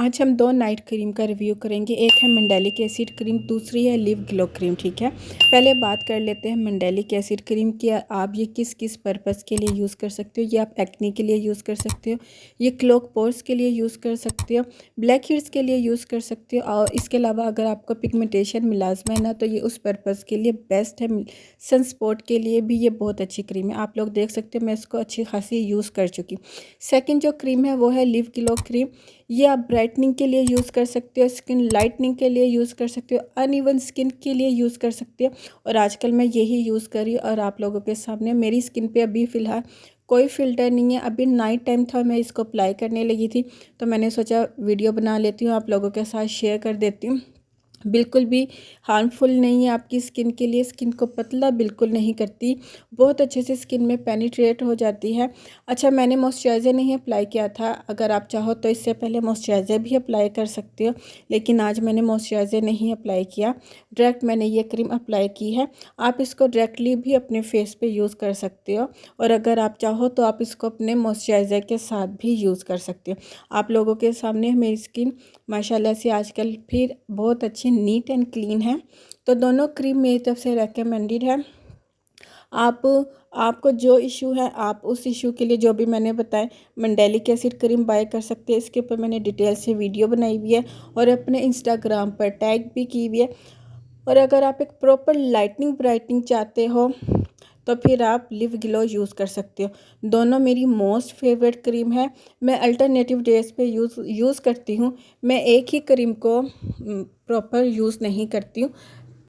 आज हम दो नाइट क्रीम का रिव्यू करेंगे। एक है मंडेलिक एसिड क्रीम, दूसरी है लिव ग्लो क्रीम। ठीक है, पहले बात कर लेते हैं मंडेलिक एसिड क्रीम की। आप ये किस किस पर्पज़ के लिए यूज़ कर सकते हो। ये आप एक्ने के लिए यूज़ कर सकते हो, ये क्लोक पोर्स के लिए यूज़ कर सकते हो, ब्लैक हेड्स के लिए यूज़ कर सकते हो। और इसके अलावा अगर आपको पिगमेंटेशन मिलाजमा है ना, तो ये उस पर्पज़ के लिए बेस्ट है। सन स्पॉट के लिए भी ये बहुत अच्छी क्रीम है। आप लोग देख सकते हो मैं इसको अच्छी खासी यूज़ कर चुकी। सेकेंड जो क्रीम है वो है लिव ग्लो क्रीम। ये आप ब्राइटनिंग के लिए यूज़ कर सकते हो, स्किन लाइटनिंग के लिए यूज़ कर सकते हो, अनइवन स्किन के लिए यूज़ कर सकते हो। और आजकल मैं यही यूज़ कर रही हूँ और आप लोगों के सामने मेरी स्किन पे अभी फ़िलहाल कोई फ़िल्टर नहीं है। अभी नाइट टाइम था, मैं इसको अप्लाई करने लगी थी, तो मैंने सोचा वीडियो बना लेती हूँ, आप लोगों के साथ शेयर कर देती हूँ। बिल्कुल भी हार्मफुल नहीं है आपकी स्किन के लिए, स्किन को पतला बिल्कुल नहीं करती, बहुत अच्छे से स्किन में पेनिट्रेट हो जाती है। अच्छा, मैंने मॉइस्चराइज़र नहीं अप्लाई किया था, अगर आप चाहो तो इससे पहले मॉइस्चराइज़र भी अप्लाई कर सकते हो, लेकिन आज मैंने मॉइस्चराइज़र नहीं अप्लाई किया, डायरेक्ट मैंने ये क्रीम अप्लाई की है। आप इसको डायरेक्टली भी अपने फेस पे यूज़ कर सकते हो, और अगर आप चाहो तो आप इसको अपने मॉइस्चराइज़र के साथ भी यूज़ कर सकते हो। आप लोगों के सामने मेरी स्किन माशाल्लाह से आजकल फिर बहुत अच्छी नीट एंड क्लीन है, तो दोनों क्रीम मेरी तरफ से रेकमेंडेड है। आप आपको जो इशू है आप उस इशू के लिए जो भी मैंने बताया मंडेलिक एसिड क्रीम बाय कर सकते हैं। इसके ऊपर मैंने डिटेल से वीडियो बनाई हुई है और अपने इंस्टाग्राम पर टैग भी की हुई है। और अगर आप एक प्रॉपर लाइटनिंग ब्राइटनिंग चाहते हो तो फिर आप लिव ग्लो यूज़ कर सकते हो। दोनों मेरी मोस्ट फेवरेट क्रीम है। मैं अल्टरनेटिव डेज पे यूज़ करती हूँ। मैं एक ही क्रीम को प्रॉपर यूज़ नहीं करती हूँ।